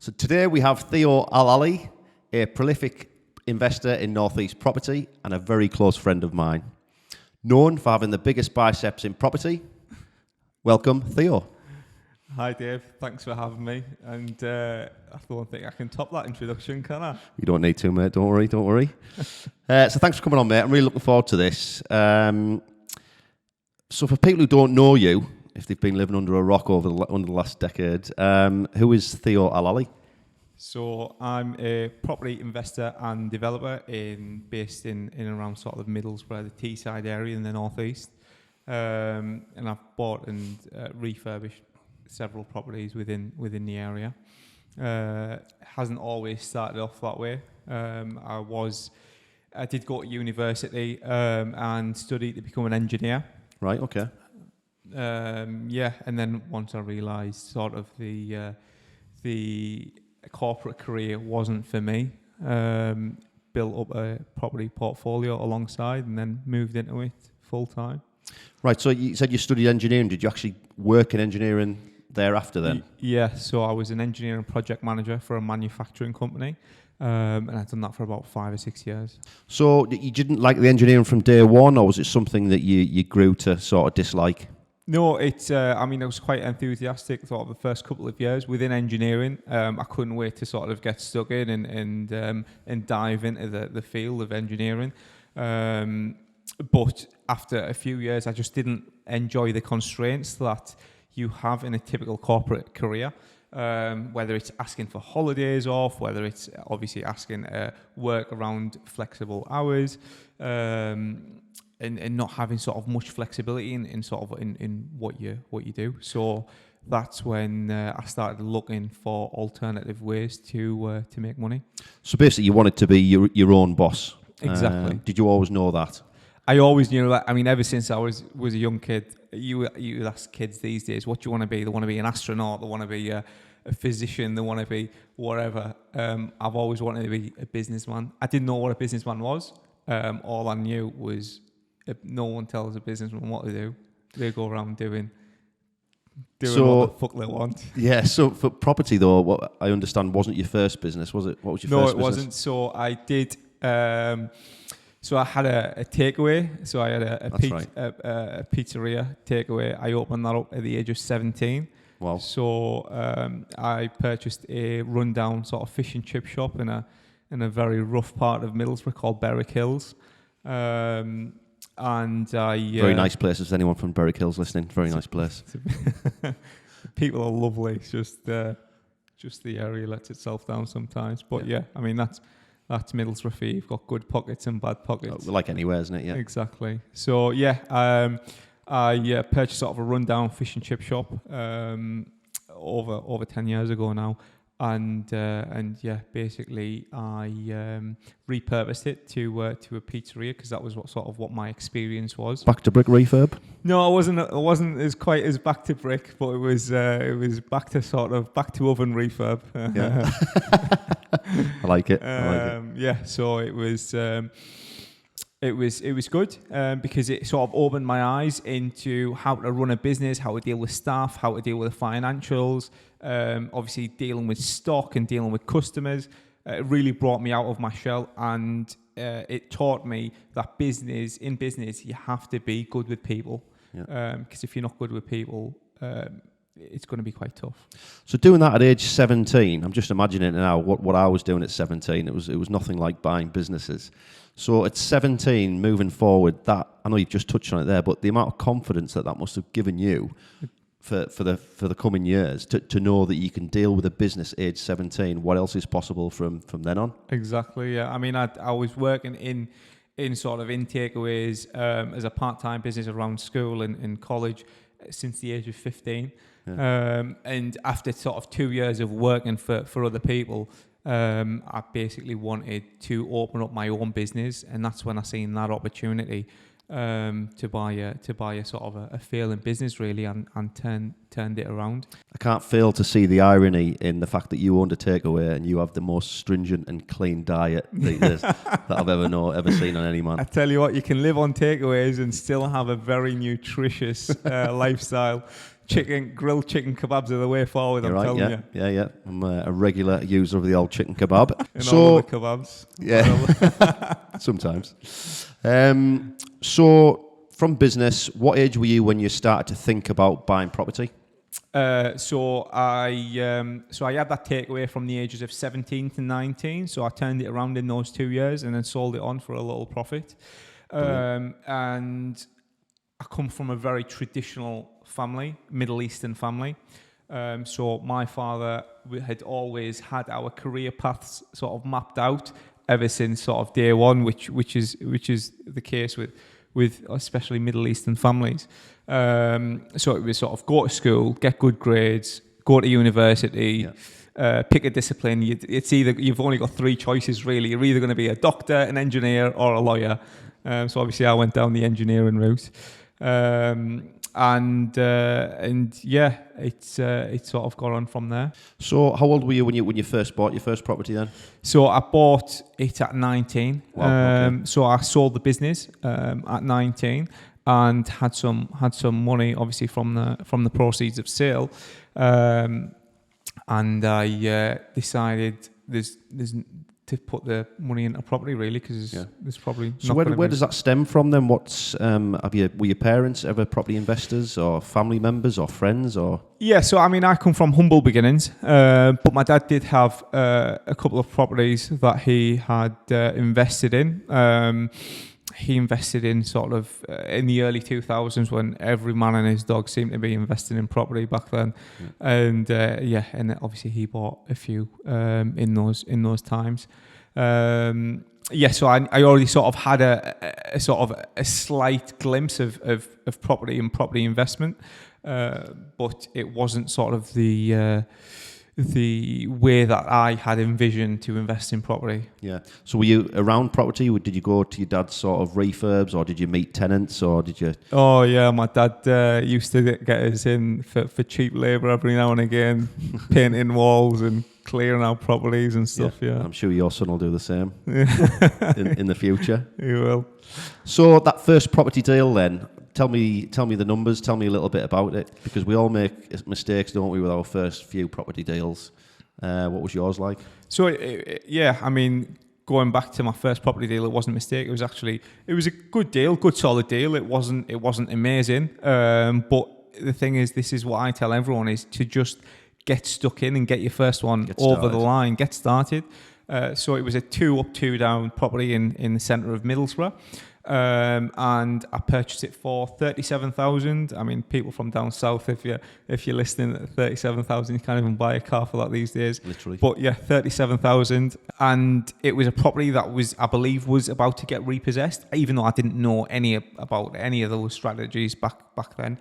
So today we have Theo Alali, a prolific investor in Northeast property and a very close friend of mine. Known for having the biggest biceps in property. Welcome, Theo. Hi Dave, thanks for having me. And I don't think I can top that introduction, can I? You don't need to, mate. Don't worry. So thanks for coming on, mate. I'm really looking forward to this. So for people who don't know you, if they've been living under a rock under the last decade, who is Theo Alali? So I'm a property investor and developer based in and around sort of Middlesbrough, the Teesside area in the northeast. And I've bought and refurbished several properties within the area. Hasn't always started off that way. I did go to university and study to become an engineer. Right. Okay. And then once I realised sort of the corporate career wasn't for me, built up a property portfolio alongside and then moved into it full time. Right. So you said you studied engineering. Did you actually work in engineering thereafter then? Yeah. So I was an engineering project manager for a manufacturing company. And I'd done that for about 5 or 6 years. So you didn't like the engineering from day one, or was it something that you grew to sort of dislike? No, I was quite enthusiastic sort of the first couple of years within engineering. I couldn't wait to sort of get stuck in and dive into the field of engineering. But after a few years, I just didn't enjoy the constraints that you have in a typical corporate career. Whether it's asking for holidays off, whether it's obviously asking work around flexible hours, and not having sort of much flexibility in what you do. So that's when I started looking for alternative ways to make money. So basically, you wanted to be your own boss. Exactly. Did you always know that? I always knew that. I mean, ever since I was a young kid, you ask kids these days, what do you want to be? They want to be an astronaut. They want to be a physician. They want to be whatever. I've always wanted to be a businessman. I didn't know what a businessman was. All I knew was no one tells a businessman what to do. They go around doing what the fuck they want. Yeah. So for property, though, what I understand wasn't your first business, was it? What was your first business? No, it wasn't. So I did. So I had a takeaway. So I had a pizzeria takeaway. I opened that up at the age of 17. Wow. So I purchased a rundown sort of fish and chip shop in a very rough part of Middlesbrough called Berwick Hills. And very nice place. If anyone from Berwick Hills listening, very nice place. People are lovely. It's just the area lets itself down sometimes. But yeah, I mean that's Middlesbrough for you. You've got good pockets and bad pockets. Like anywhere, isn't it? Yeah. Exactly. So yeah, I purchased sort of a rundown fish and chip shop over 10 years ago now, and basically I repurposed it to a pizzeria because that was what my experience was. Back to brick refurb? No, it wasn't as quite as back to brick, but it was back to oven refurb. Yeah. I like it. Yeah, so it was good because it sort of opened my eyes into how to run a business, how to deal with staff, how to deal with the financials, obviously dealing with stock and dealing with customers. It really brought me out of my shell, and it taught me that in business you have to be good with people, because if you're not good with people, it's going to be quite tough. So doing that at age 17, I'm just imagining it now, what I was doing at 17, it was nothing like buying businesses. So at 17, moving forward, that, I know you've just touched on it there, but the amount of confidence that must have given you for the coming years to know that you can deal with a business at age 17, what else is possible from then on? Exactly, yeah. I mean, I was working in takeaways as a part-time business around school and college since the age of 15. Yeah. And after sort of 2 years of working for other people, I basically wanted to open up my own business, and that's when I seen that opportunity to buy a sort of a failing business really, and turned it around. I can't fail to see the irony in the fact that you owned a takeaway and you have the most stringent and clean diet that I've ever seen on any man. I tell you what, you can live on takeaways and still have a very nutritious lifestyle. grilled chicken kebabs are the way forward. You're I'm right, telling yeah, you. yeah. I'm a regular user of the old chicken kebab. And So all of the kebabs. yeah, sometimes. So from business, what age were you when you started to think about buying property? So I had that takeaway from the ages of 17 to 19. So I turned it around in those 2 years and then sold it on for a little profit. And I come from a very traditional family, Middle Eastern family. So my father had always had our career paths sort of mapped out ever since sort of day one, which is the case with especially Middle Eastern families. So it was sort of go to school, get good grades, go to university, pick a discipline. It's either you've only got three choices really. You're either going to be a doctor, an engineer, or a lawyer. So obviously I went down the engineering route. And yeah, it's sort of got on from there. So how old were you when you first bought your first property then? So I bought it at 19. Wow, okay. So I sold the business at 19 and had some money obviously from the proceeds of sale, and I decided there's to put the money into property really because there's probably so where does that stem from then? Were your parents ever property investors or family members or friends or? Yeah, so I mean I come from humble beginnings, but my dad did have a couple of properties that he had invested in. He invested in sort of in the early 2000s when every man and his dog seemed to be investing in property back then, and and obviously he bought a few in those times. So I already sort of had a sort of a slight glimpse of property and property investment, but it wasn't sort of the way that I had envisioned to invest in property. Yeah. So were you around property? Did you go to your dad's sort of refurbs or did you meet tenants or did you? Oh yeah, my dad used to get us in for cheap labour every now and again, painting walls and clearing out properties and stuff, yeah. I'm sure your son will do the same in the future. He will. So that first property deal then, tell me the numbers, tell me a little bit about it, because we all make mistakes, don't we, with our first few property deals. What was yours like? So, I mean, going back to my first property deal, it wasn't a mistake. It was a good deal, good solid deal. It wasn't amazing. But the thing is, this is what I tell everyone, is to just get stuck in and get your first one over the line, get started. So it was a 2 up, 2 down property in the centre of Middlesbrough. And I purchased it for 37,000. I mean, people from down south, if you're listening, at 37,000, you can't even buy a car for that these days. Literally. But yeah, 37,000, and it was a property that I believe was about to get repossessed, even though I didn't know about any of those strategies back then.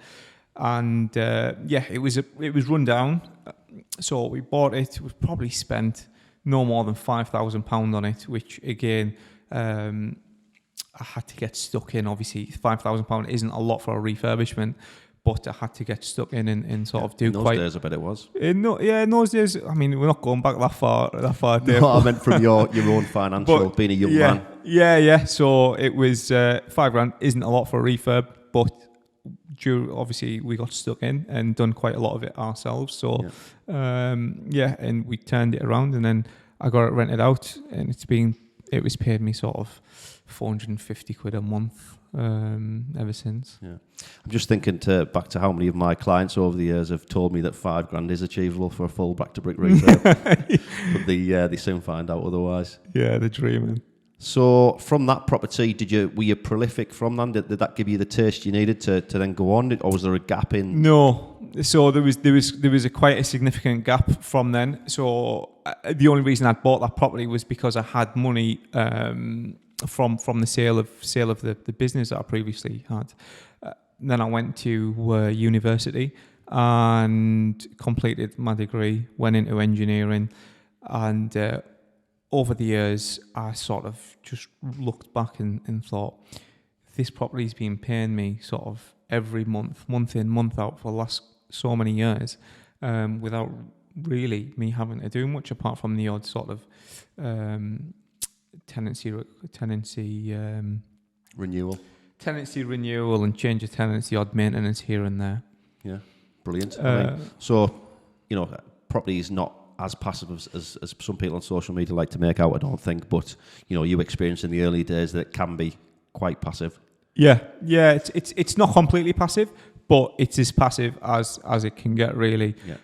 And it was run down. So we bought it. We probably spent no more than £5,000 on it, which again, I had to get stuck in. Obviously, £5,000 isn't a lot for a refurbishment, but I had to get stuck in and sort of do quite. In those days, I bet it was. In those days, I mean, we're not going back that far. Dave, no, I meant from your own financial, being a young man. Yeah. So it was £5,000 isn't a lot for a refurb, but obviously we got stuck in and done quite a lot of it ourselves. So and we turned it around, and then I got it rented out, and it was paid me sort of £450 a month ever since. Yeah, I'm just thinking back to how many of my clients over the years have told me that £5,000 is achievable for a full back to brick refurb, but they soon find out otherwise. Yeah, they're dreaming. So from that property, were you prolific from that? Did that give you the taste you needed to then go on, or was there a gap in? No, so there was quite a significant gap from then. So the only reason I bought that property was because I had money from the sale of the business that I previously had. Then I went to university and completed my degree, went into engineering, and over the years, I sort of just looked back and thought, this property's been paying me sort of every month in, month out for the last so many years, without really me having to do much apart from the odd sort of tenancy renewal, and change of tenancy, odd maintenance here and there. Yeah. Brilliant. I mean, so, property is not as passive as some people on social media like to make out, I don't think. But, you experienced in the early days that it can be quite passive. Yeah. It's not completely passive, but it's as passive as it can get, really. Yeah.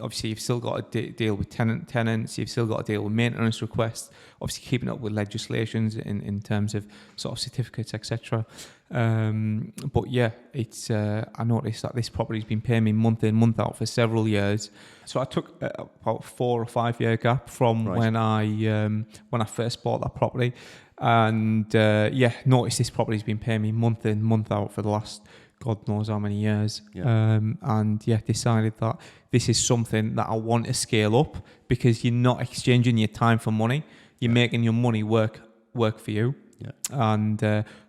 Obviously, you've still got to deal with tenants. You've still got to deal with maintenance requests. Obviously, keeping up with legislations in terms of sort of certificates, etc. But yeah, it's. I noticed that this property's been paying me month in, month out for several years. So I took about 4 or 5 year gap from when I first bought that property, and noticed this property's been paying me month in, month out for the last God knows how many years. Yeah. Decided that this is something that I want to scale up, because you're not exchanging your time for money. You're making your money work for you. Yeah. And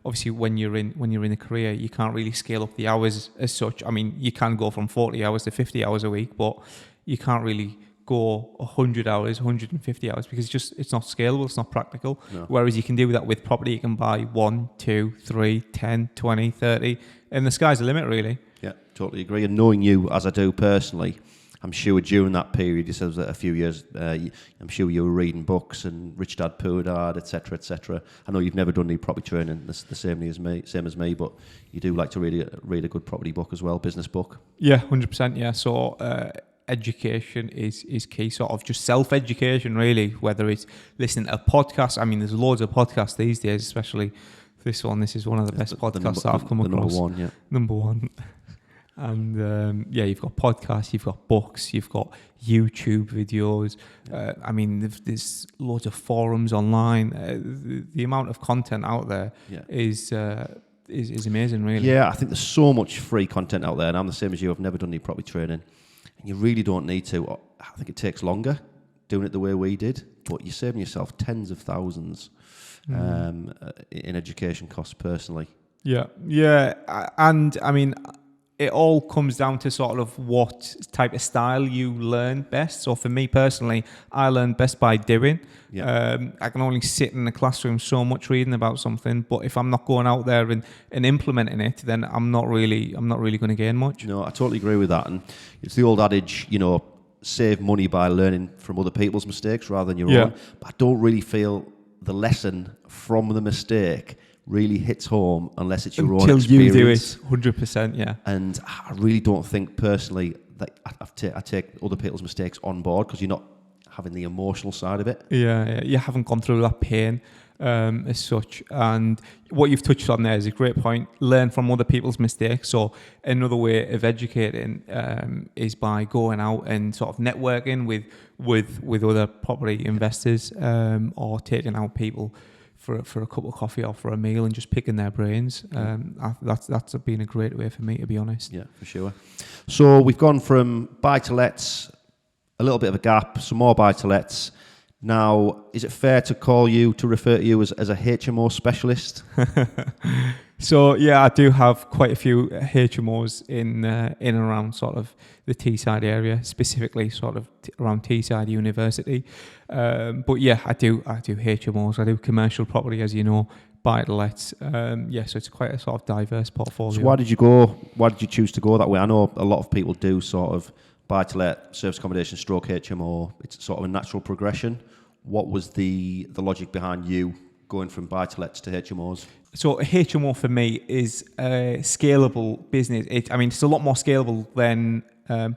obviously, when you're in a career, you can't really scale up the hours as such. I mean, you can go from 40 hours to 50 hours a week, but you can't really go 100 hours, 150 hours, because it's not scalable, it's not practical. No. Whereas you can do that with property. You can buy 1, 2, 3, 10, 20, 30, and the sky's the limit, really. Yeah, totally agree. And knowing you as I do personally, I'm sure during that period, you said a few years, I'm sure you were reading books and Rich Dad Poor Dad, etc., etc. I know you've never done any property training the same as me, but you do like to read a good property book as well, business book. Yeah, 100%. Yeah, so education is key. Sort of just self-education, really. Whether it's listening to a podcast. I mean, there's loads of podcasts these days, especially this one. This is one of the best podcasts that I've come across. Number one, yeah. Number one. And you've got podcasts, you've got books, you've got YouTube videos. I mean, there's loads of forums online. The amount of content out there is amazing, really. Yeah, I think there's so much free content out there, and I'm the same as you. I've never done any property training, and you really don't need to. I think it takes longer doing it the way we did, but you're saving yourself tens of thousands in education costs personally. Yeah, and I mean, it all comes down to sort of what type of style you learn best. So for me personally, I learn best by doing. Yeah. I can only sit in the classroom so much reading about something, but if I'm not going out there and implementing it, then I'm not really going to gain much. No, I totally agree with that. And it's the old adage, save money by learning from other people's mistakes rather than your own. But I don't really feel the lesson from the mistake really hits home unless it's your own experience. Until you do it, 100%, yeah. And I really don't think personally that I take other people's mistakes on board, because you're not having the emotional side of it. Yeah, you haven't gone through that pain as such. And what you've touched on there is a great point. Learn from other people's mistakes. So another way of educating is by going out and sort of networking with other property investors, or taking out people for a cup of coffee or for a meal and just picking their brains. That's been a great way for me, to be honest. Yeah, for sure. So we've gone from buy-to-lets, a little bit of a gap, some more buy-to-lets. Now, is it fair to refer to you as a HMO specialist? So yeah, I do have quite a few HMOs in and around sort of the Teesside area, specifically sort of around Teesside University. But yeah, I do HMOs. I do commercial property, as you know, buy-to-lets. So it's quite a sort of diverse portfolio. So why did you choose to go that way? I know a lot of people do sort of buy-to-let, service accommodation, stroke HMO. It's sort of a natural progression. What was the logic behind you going from buy-to-lets to HMOs? So a HMO for me is a scalable business. It's a lot more scalable than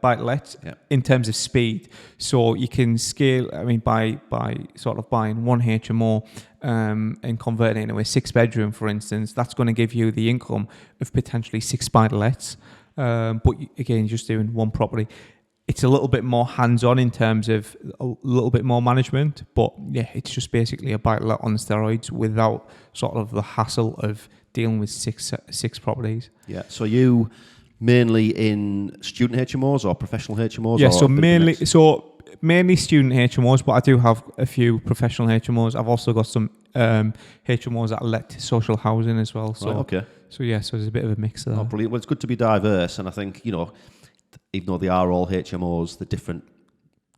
buy-to-let in terms of speed. So you can scale, by sort of buying one HMO and converting it into a 6-bedroom, for instance, that's going to give you the income of potentially 6 buy-to-lets. But again, just doing one property. It's a little bit more hands-on in terms of a little bit more management, but yeah, it's just basically a buy-to-let on steroids without sort of the hassle of dealing with six properties. Yeah. So you mainly in student HMOs or professional HMOs? Yeah. Mainly student HMOs, but I do have a few professional HMOs. I've also got some HMOs that are let to social housing as well. So right, okay. So there's a bit of a mix there. Oh, brilliant. Well, it's good to be diverse, and I think even though they are all HMOs, the different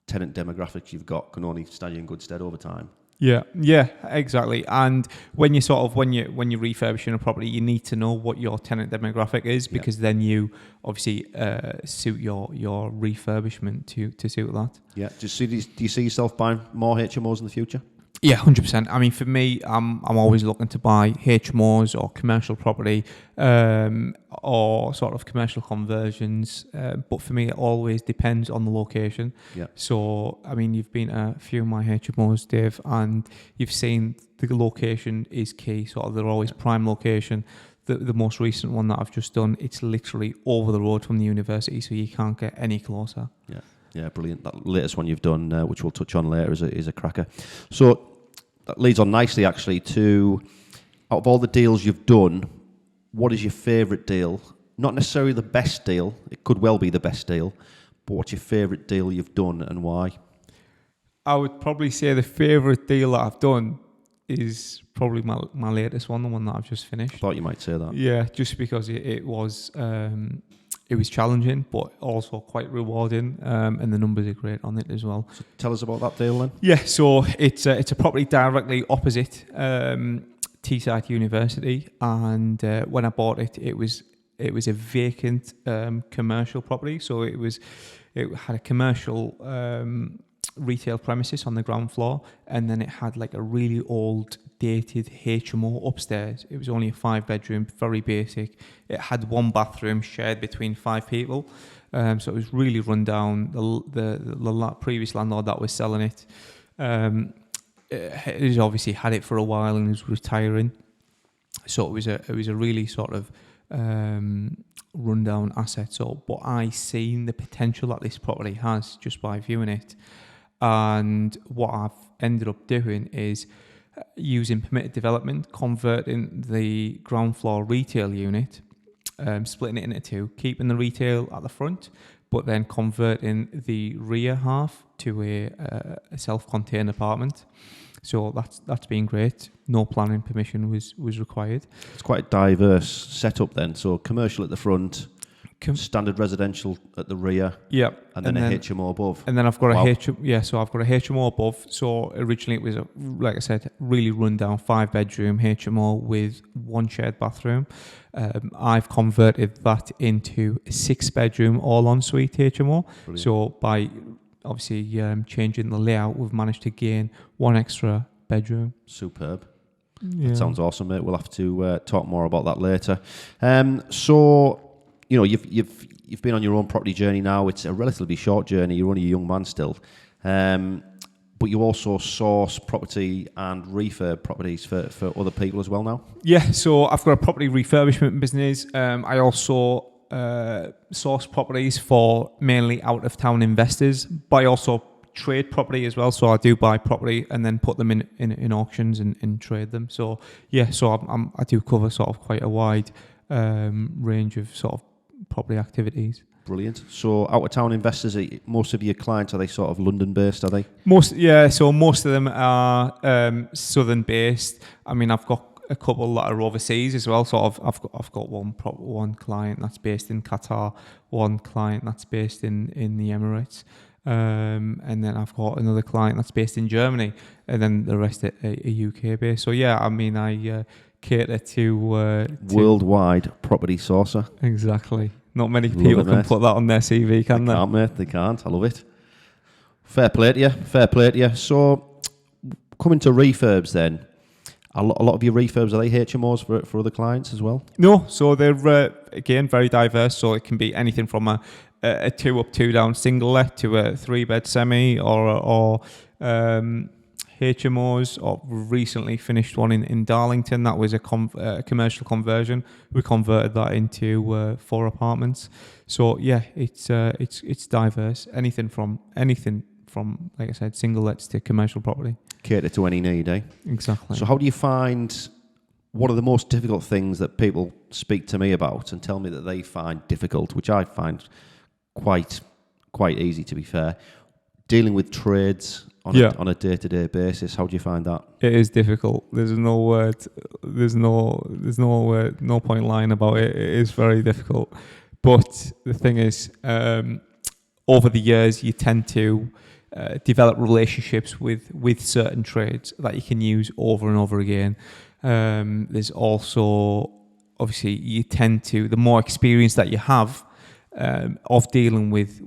tenant demographics you've got can only stand you in good stead over time. Yeah, exactly. And when you're refurbishing a property, you need to know what your tenant demographic is, because then you obviously suit your refurbishment to suit that. Yeah. Do you see yourself buying more HMOs in the future? Yeah, 100%. I mean, for me, I'm always looking to buy HMOs or commercial property, or sort of commercial conversions. But for me, it always depends on the location. Yeah. So, I mean, you've been to a few of my HMOs, Dave, and you've seen the location is key. Sort of, they're always prime location. The most recent one that I've just done, it's literally over the road from the university, so you can't get any closer. Yeah. Yeah, brilliant. That latest one you've done, which we'll touch on later, is a cracker. So that leads on nicely, actually, to, out of all the deals you've done, what is your favourite deal? Not necessarily the best deal. It could well be the best deal. But what's your favourite deal you've done and why? I would probably say the favourite deal that I've done is probably my latest one, the one that I've just finished. I thought you might say that. Yeah, just because it was challenging, but also quite rewarding, and the numbers are great on it as well. So tell us about that deal then. Yeah, so it's a property directly opposite Teesside University, and when I bought it, it was a vacant commercial property. So it had a commercial retail premises on the ground floor, and then it had like a really old dated HMO upstairs. It was only a 5-bedroom, very basic. It had 1 bathroom shared between 5 people, so it was really run down. The previous landlord that was selling it, he's obviously had it for a while and was retiring, so it was a really sort of rundown asset. So, but I seen the potential that this property has just by viewing it. And what I've ended up doing is using permitted development, converting the ground floor retail unit, splitting it into 2, keeping the retail at the front, but then converting the rear half to a self-contained apartment. So that's been great. No planning permission was required. It's quite a diverse setup then. So commercial at the front, standard residential at the rear, and then a HMO above. And then I've got so I've got a HMO above. So originally it was like I said, really run down 5-bedroom HMO with 1 shared bathroom. I've converted that into a 6-bedroom all ensuite HMO. Brilliant. So by obviously changing the layout, we've managed to gain 1 extra bedroom. Superb. Yeah. That sounds awesome, mate. We'll have to talk more about that later. So, you know, you've been on your own property journey now. It's a relatively short journey. You're only a young man still, but you also source property and refurb properties for other people as well now. Yeah. So I've got a property refurbishment business. I also source properties for mainly out of town investors, but I also trade property as well. So I do buy property and then put them in auctions and trade them. So yeah, so I do cover sort of quite a wide range of sort of property activities. Brilliant. So out of town investors, most of your clients, are they sort of London based, are they? Most of them are southern based. I mean, I've got a couple that are overseas as well. So I've got one client that's based in Qatar, one client that's based in the Emirates, and then I've got another client that's based in Germany, and then the rest are UK based. So yeah, I mean, I cater to worldwide property sourcer. Exactly. Not many people can put that on their CV, can they? They can't, mate. They can't. I love it. Fair play to you. So, coming to refurbs then, a lot of your refurbs, are they HMOs for other clients as well? No. So they're, again, very diverse. So it can be anything from a 2 up, 2 down single let to a 3-bed semi or HMOs, or recently finished one in Darlington. That was a commercial conversion. We converted that into 4 apartments. So yeah, it's diverse. Anything from like I said, single lets to commercial property. Cater to any need, eh? Exactly. So how do you find? What are the most difficult things that people speak to me about and tell me that they find difficult, which I find quite easy, to be fair? Dealing with trades on a day-to-day basis, how do you find that? It is difficult. There's no word. There's no point lying about it. It is very difficult. But the thing is, over the years, you tend to develop relationships with certain trades that you can use over and over again. There's also, obviously, you tend to, the more experience that you have of dealing with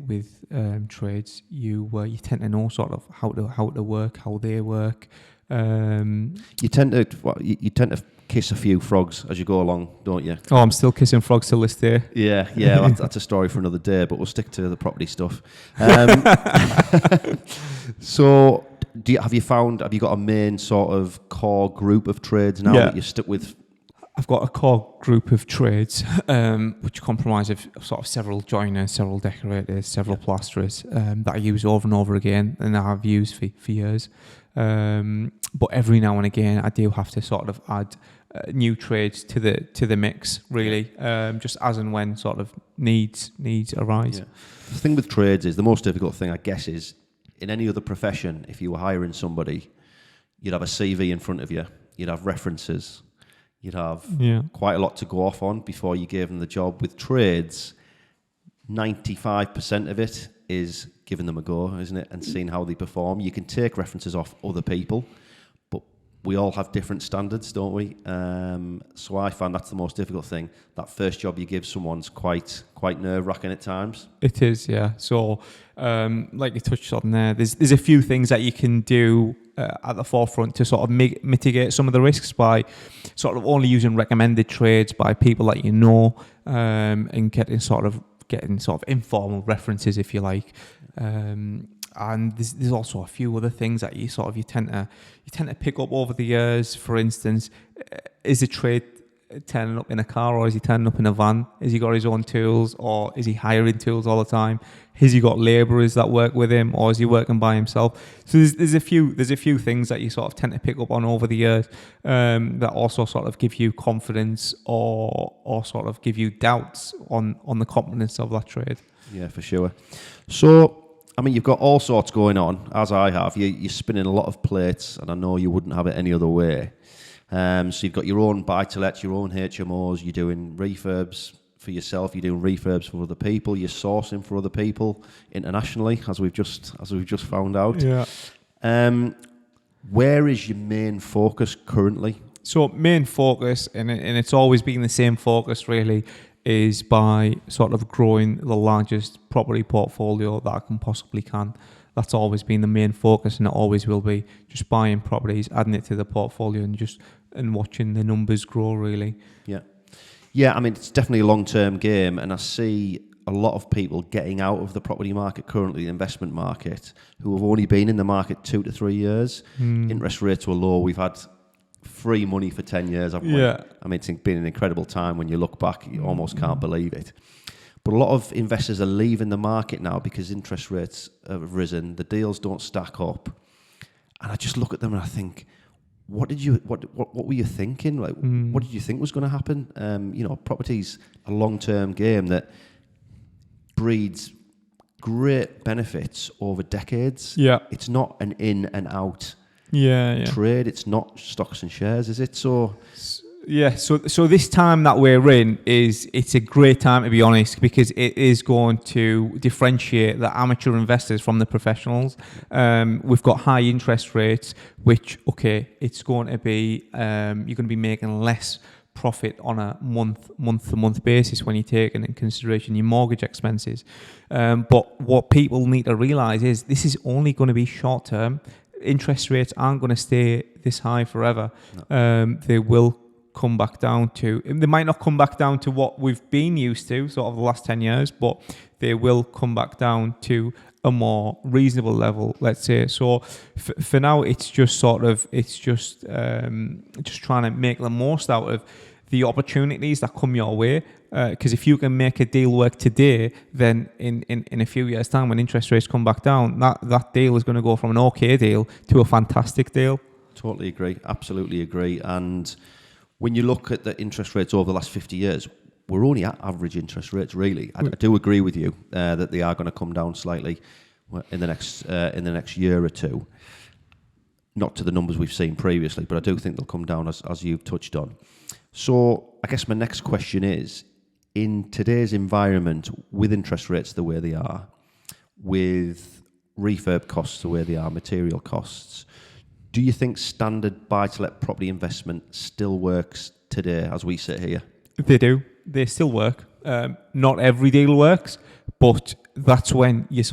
trades, you tend to know sort of how to work, how they work. You tend to kiss a few frogs as you go along, don't you? Oh, I'm still kissing frogs till this day. Yeah, that's a story for another day, but we'll stick to the property stuff. So, have you got a main sort of core group of trades now that you stick with? I've got a core group of trades, which comprise of sort of several joiners, several decorators, several plasterers that I use over and over again, and I have used for years. But every now and again, I do have to sort of add new trades to the mix, really, just as and when sort of needs arise. Yeah. The thing with trades is the most difficult thing, I guess, is in any other profession. If you were hiring somebody, you'd have a CV in front of you, you'd have references, you'd have quite a lot to go off on before you gave them the job. With trades, 95% of it is giving them a go, isn't it? And seeing how they perform. You can take references off other people, but we all have different standards, don't we? So I find that's the most difficult thing. That first job you give someone's quite nerve-wracking at times. It is, yeah. So, like you touched on there, there's a few things that you can do at the forefront to sort of mitigate some of the risks by sort of only using recommended trades by people that you know, and getting sort of informal references, if you like. And there's also a few other things that you tend to pick up over the years. For instance, is a trade turning up in a car, or is he turning up in a van? Has he got his own tools, or is he hiring tools all the time? Has he got labourers that work with him, or is he working by himself? So there's a few things that you sort of tend to pick up on over the years that also sort of give you confidence or sort of give you doubts on the competence of that trade. Yeah, for sure. So, I mean, you've got all sorts going on, as I have. You're spinning a lot of plates, and I know you wouldn't have it any other way. So you've got your own buy-to-lets, your own HMOs, you're doing refurbs for yourself, you're doing refurbs for other people, you're sourcing for other people internationally, as we've just found out. Yeah. Where is your main focus currently? So main focus, and it's always been the same focus really, is by sort of growing the largest property portfolio that I possibly can. That's always been the main focus, and it always will be. Just buying properties, adding it to the portfolio, and watching the numbers grow, really. Yeah, I mean, it's definitely a long-term game, and I see a lot of people getting out of the property market currently, the investment market, who have only been in the market 2 to 3 years. Interest rates were low. We've had free money for 10 years, haven't we? Yeah. I mean, it's been an incredible time. When you look back, you almost can't believe it. But a lot of investors are leaving the market now because interest rates have risen. The deals don't stack up. And I just look at them and I think, what were you thinking? Like, what did you think was going to happen? Property's a long-term game that breeds great benefits over decades. Yeah. It's not an in and out trade. It's not stocks and shares, is it? So this time that we're in it's a great time, to be honest, because it is going to differentiate the amateur investors from the professionals. We've got high interest rates, which it's going to be you're going to be making less profit on a month-to-month basis when you take in consideration your mortgage expenses. But what people need to realise is this is only going to be short term. Interest rates aren't going to stay this high forever. No. They will come back down to, they might not come back down to what we've been used to sort of the last 10 years, but they will come back down to a more reasonable level, let's say. So for now, it's just trying to make the most out of the opportunities that come your way. Because if you can make a deal work today, then in a few years' time, when interest rates come back down, that deal is going to go from an okay deal to a fantastic deal. Totally agree. Absolutely agree. And when you look at the interest rates over the last 50 years, we're only at average interest rates, really. I do agree with you that they are going to come down slightly in the next year or two. Not to the numbers we've seen previously, but I do think they'll come down as you've touched on. So I guess my next question is, in today's environment, with interest rates the way they are, with refurb costs are where they are, material costs. Do you think standard buy-to-let property investment still works today as we sit here? They do. They still work. Not every deal works, but that's when you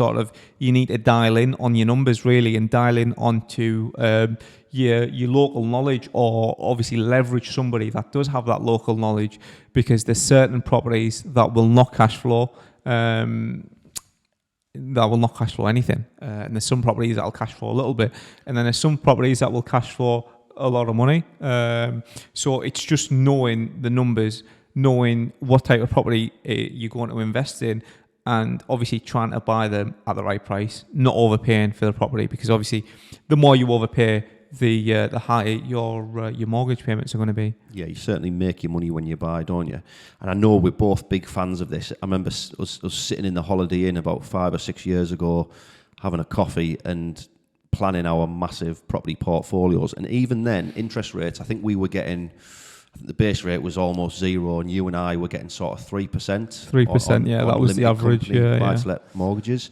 need to dial in on your numbers really, and dial in onto your local knowledge, or obviously leverage somebody that does have that local knowledge, because there's certain properties that will not cash flow. That will not cash flow anything, and there's some properties that will cash flow a little bit, and then there's some properties that will cash flow a lot of money. So it's just knowing the numbers, knowing what type of property you're going to invest in, and obviously trying to buy them at the right price, not overpaying for the property, because obviously the more you overpay, the higher your mortgage payments are going to be. Yeah, you certainly make your money when you buy, don't you? And I know we're both big fans of this. I remember us sitting in the Holiday Inn about 5 or 6 years ago, having a coffee and planning our massive property portfolios. And even then, interest rates, I think we were getting, the base rate was almost zero, and you and I were getting sort of 3%. 3%, yeah, that was the average. Buy-to-let mortgages.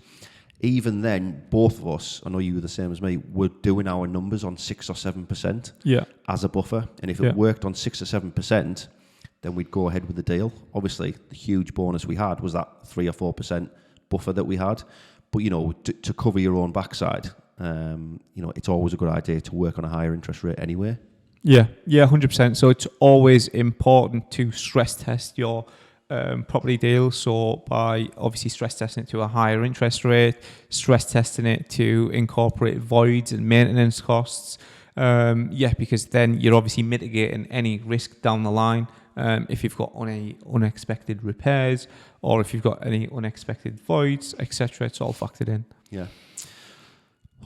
Even then, both of us, I know you were the same as me, were doing our numbers on 6 or 7% as a buffer. And if it worked on 6 or 7%, then we'd go ahead with the deal. Obviously, the huge bonus we had was that 3 or 4% buffer that we had. But, to cover your own backside, it's always a good idea to work on a higher interest rate anyway. Yeah, 100%. So it's always important to stress test your property deals. So by obviously stress testing it to a higher interest rate, stress testing it to incorporate voids and maintenance costs. Because then you're obviously mitigating any risk down the line. If you've got any unexpected repairs, or if you've got any unexpected voids, etc., it's all factored in. Yeah.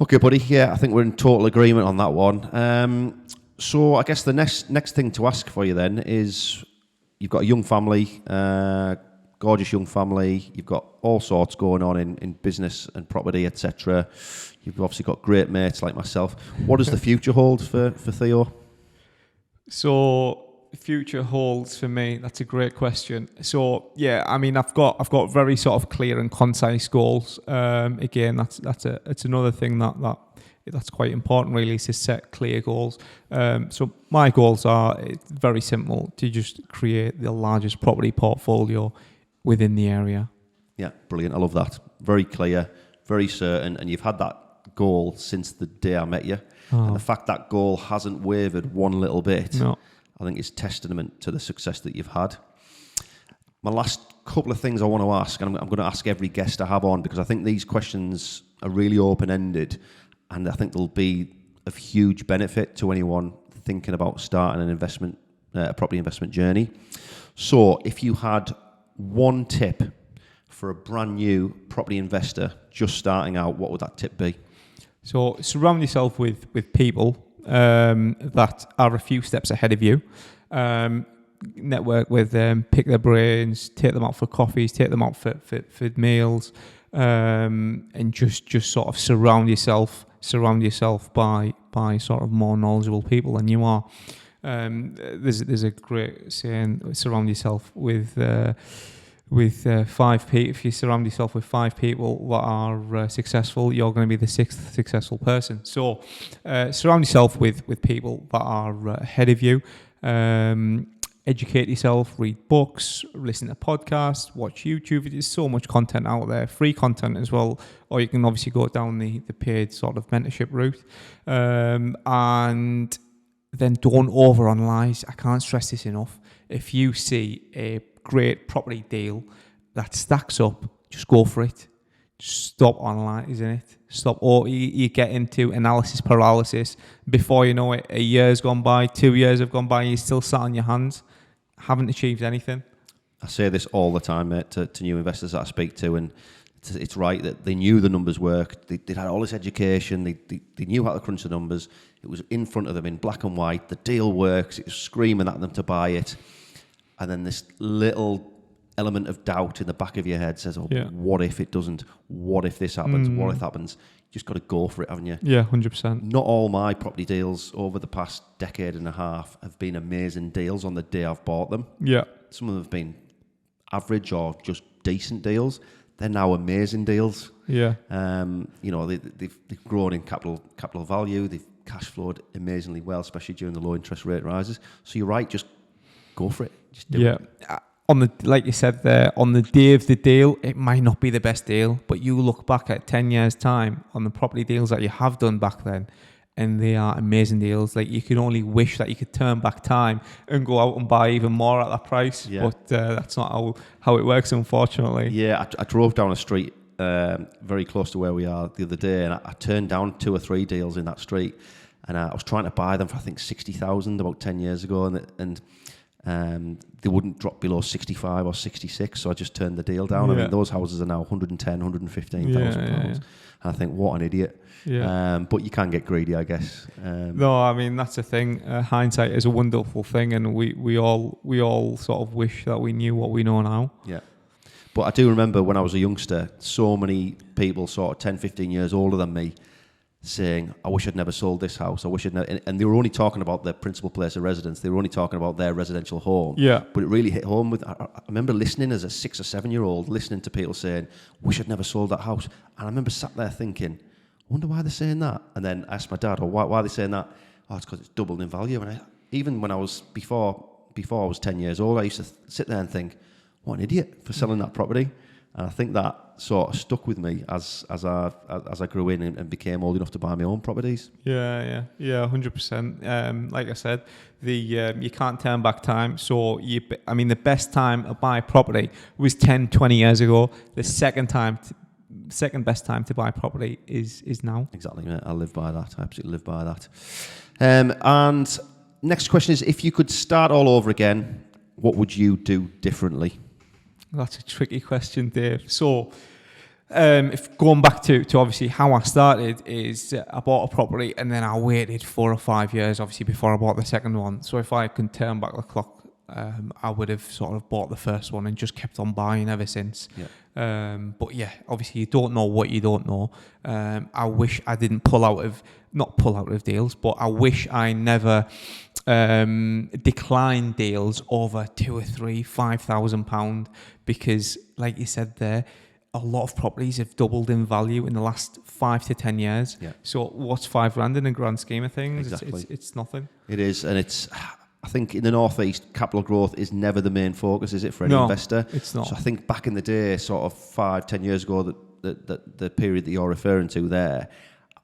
Okay, buddy. Yeah, I think we're in total agreement on that one. So I guess the next thing to ask for you then is, you've got a young family, gorgeous young family. You've got all sorts going on in business and property, etc. You've obviously got great mates like myself. What does the future hold for Theo? So future holds for me, that's a great question. So yeah, I mean, I've got very sort of clear and concise goals. Again, that's another thing that's quite important really, is to set clear goals. So my goals are very simple: to just create the largest property portfolio within the area. Yeah, brilliant. I love that. Very clear, very certain, and you've had that goal since the day I met you. And the fact that goal hasn't wavered one little bit, I think is testament to the success that you've had. My last couple of things I want to ask, and I'm going to ask every guest I have on, because I think these questions are really open-ended, and I think they'll be of huge benefit to anyone thinking about starting an investment, a property investment journey. So if you had one tip for a brand new property investor just starting out, what would that tip be? So surround yourself with people that are a few steps ahead of you. Network with them, pick their brains, take them out for coffees, take them out for meals, and just sort of surround yourself by sort of more knowledgeable people than you are. There's a great saying: surround yourself with 5 people. If you surround yourself with 5 people that are successful, you're going to be the 6th successful person. So surround yourself with people that are ahead of you. Educate yourself, read books, listen to podcasts, watch YouTube. There's so much content out there, free content as well, or you can obviously go down the paid sort of mentorship route. And then don't overanalyze. I can't stress this enough. If you see a great property deal that stacks up, just go for it. Just stop analysing it. Or you get into analysis paralysis. Before you know it, a year's gone by, 2 years have gone by, and you're still sat on your hands, haven't achieved anything. I say this all the time, mate, to new investors that I speak to, and it's right that they knew the numbers worked. They'd had all this education. They knew how to crunch the numbers. It was in front of them in black and white. The deal works. It was screaming at them to buy it. And then this little element of doubt in the back of your head says, what if it doesn't? What if this happens? What if it happens? You just got to go for it, haven't you? Yeah, 100%. Not all my property deals over the past decade and a half have been amazing deals on the day I've bought them. Yeah. Some of them have been average or just decent deals. they're now amazing deals. Yeah. You know, they've grown in capital value. They've cash flowed amazingly well, especially during the low interest rate rises. So you're right, just go for it. Just do it. On the, like you said there, on the day of the deal, it might not be the best deal, but you look back at 10 years' time on the property deals that you have done back then, and they are amazing deals. Like, you can only wish that you could turn back time and go out and buy even more at that price, but that's not how it works, unfortunately. Yeah, I drove down a street very close to where we are the other day, and I turned down 2 or 3 deals in that street, and I was trying to buy them for I think 60,000 about 10 years ago, and they wouldn't drop below 65 or 66, so I just turned the deal down. I mean, those houses are now 110, 115,000 pounds. And I think, what an idiot. But you can get greedy, I guess. No, I mean, that's the thing. Hindsight is a wonderful thing, and we all sort of wish that we knew what we know now. Yeah. But I do remember when I was a youngster, so many people sort of 10, 15 years older than me saying, I wish I'd never sold this house. I wish I'd never... And they were only talking about their principal place of residence. They were only talking about their residential home. Yeah. But it really hit home with... I remember listening as a 6 or 7-year-old, listening to people saying, wish I'd never sold that house. And I remember sat there thinking, I wonder why they're saying that. And then I asked my dad, why are they saying that? Oh, it's because it's doubled in value. And even when I was... Before I was 10 years old, I used to sit there and think, what an idiot for selling that property. And I think that sort of stuck with me as I grew in and became old enough to buy my own properties. Yeah, 100%. Like I said, you can't turn back time. So the best time to buy property was 10, 20 years ago. The second best time to buy property is now. Exactly, mate. I live by that. I absolutely live by that. And next question is, if you could start all over again, what would you do differently? That's a tricky question, Dave. So, if going back to obviously how I started is I bought a property and then I waited 4 or 5 years, obviously, before I bought the second one. So if I could turn back the clock, I would have sort of bought the first one and just kept on buying ever since. Yeah. But yeah, obviously you don't know what you don't know. I wish I didn't not pull out of deals, but I wish I never decline deals over £2,000 or £3,000, £5,000, because like you said there, a lot of properties have doubled in value in the last 5 to 10 years. Yeah. So what's £5,000 in the grand scheme of things? Exactly. It's nothing. It is, and I think in the Northeast, capital growth is never the main focus, is it, for any investor? It's not. So I think back in the day, sort of 5, 10 years ago, that the period that you're referring to there,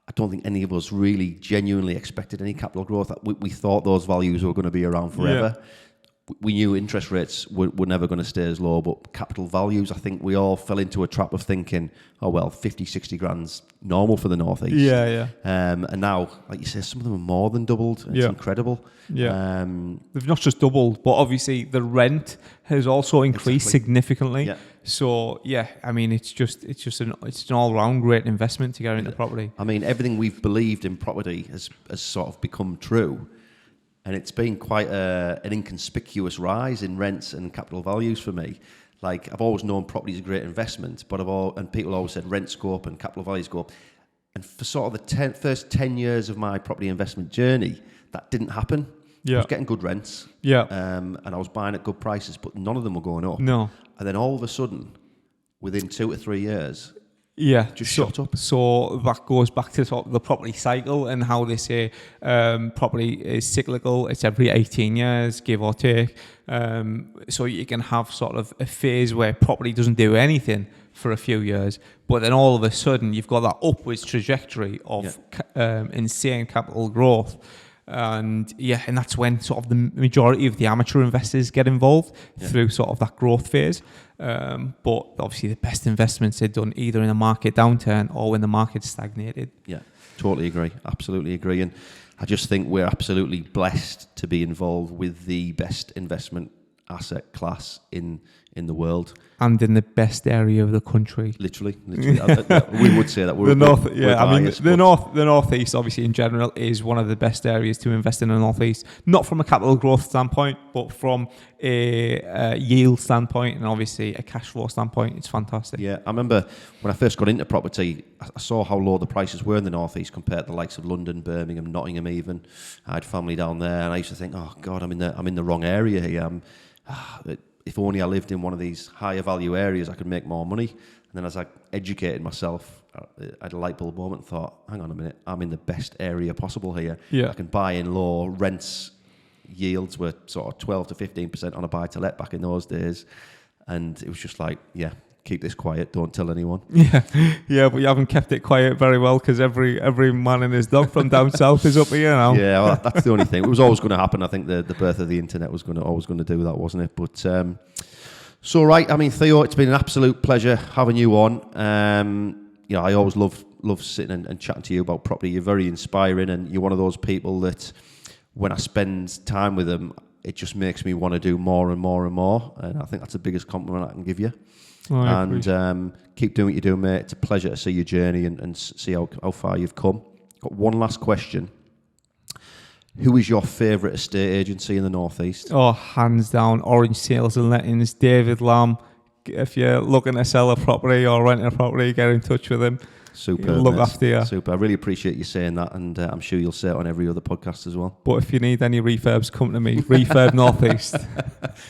I don't think any of us really genuinely expected any capital growth. We thought those values were going to be around forever. Yeah. We knew interest rates were never going to stay as low, but capital values, I think we all fell into a trap of thinking, oh, well, 50, 60 grand's normal for the Northeast. Yeah. And now, like you say, some of them are more than doubled. It's incredible. Yeah. They've not just doubled, but obviously the rent has also increased significantly. Yeah. So, yeah, I mean, it's an all-round great investment to get into property. I mean, everything we've believed in property has sort of become true. And it's been quite an inconspicuous rise in rents and capital values for me. Like, I've always known property is a great investment, and people always said rents go up and capital values go up. And for sort of the first 10 years of my property investment journey, that didn't happen. Yeah. I was getting good rents. Yeah. And I was buying at good prices, but none of them were going up. No. And then all of a sudden, within 2 to 3 years, just shot up. So that goes back to sort of the property cycle and how they say property is cyclical. It's every 18 years, give or take. So you can have sort of a phase where property doesn't do anything for a few years, but then all of a sudden you've got that upwards trajectory of insane capital growth. And that's when sort of the majority of the amateur investors get involved through sort of that growth phase. But obviously the best investments are done either in a market downturn or when the market's stagnated. Yeah, totally agree. Absolutely agree. And I just think we're absolutely blessed to be involved with the best investment asset class in the world. And in the best area of the country. Literally. We would say that. We're the Northeast, obviously, in general, is one of the best areas to invest in the Northeast. Not from a capital growth standpoint, but from a yield standpoint and obviously a cash flow standpoint. It's fantastic. Yeah, I remember when I first got into property, I saw how low the prices were in the Northeast compared to the likes of London, Birmingham, Nottingham even. I had family down there and I used to think, oh God, I'm in the wrong area here. If only I lived in one of these higher value areas, I could make more money. then as I educated myself, I had a light bulb moment and thought, hang on a minute, I'm in the best area possible here. Yeah. I can buy in low. Rents yields were sort of 12 to 15% on a buy-to-let back in those days. And it was just like, yeah, keep this quiet, don't tell anyone. Yeah, but you haven't kept it quiet very well because every man and his dog from down south is up here now. Yeah, well, that's the only thing. It was always going to happen. I think the birth of the internet was always going to do that, wasn't it? But so right, I mean, Theo, it's been an absolute pleasure having you on. You know, I always love sitting and chatting to you about property. You're very inspiring, and you're one of those people that when I spend time with them, it just makes me want to do more and more and more. And I think that's the biggest compliment I can give you. And keep doing what you're doing, mate. It's a pleasure to see your journey and see how far you've come. Got one last question. Who is your favourite estate agency in the Northeast? Oh, hands down, Orange Sales and Lettings, David Lamb. If you're looking to sell a property or rent a property, get in touch with him. Super. He'll look after you. Super. I really appreciate you saying that, and I'm sure you'll say it on every other podcast as well. But if you need any refurbs, come to me. Refurb Northeast.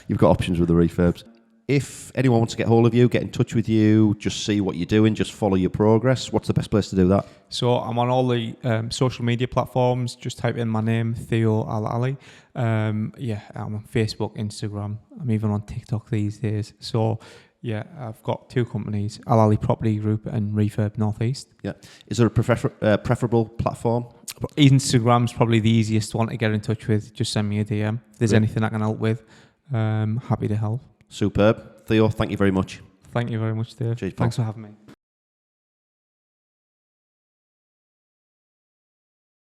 You've got options with the refurbs. If anyone wants to get hold of you, get in touch with you, just see what you're doing, just follow your progress, what's the best place to do that? So I'm on all the social media platforms. Just type in my name, Theo Alali. I'm on Facebook, Instagram. I'm even on TikTok these days. So yeah, I've got two companies, Alali Property Group and Refurb Northeast. Yeah. Is there a preferable platform? Instagram's probably the easiest one to get in touch with. Just send me a DM. If there's anything I can help with, happy to help. Superb. Theo, thank you very much. Thank you very much, Dave. Cheers, Thanks for having me.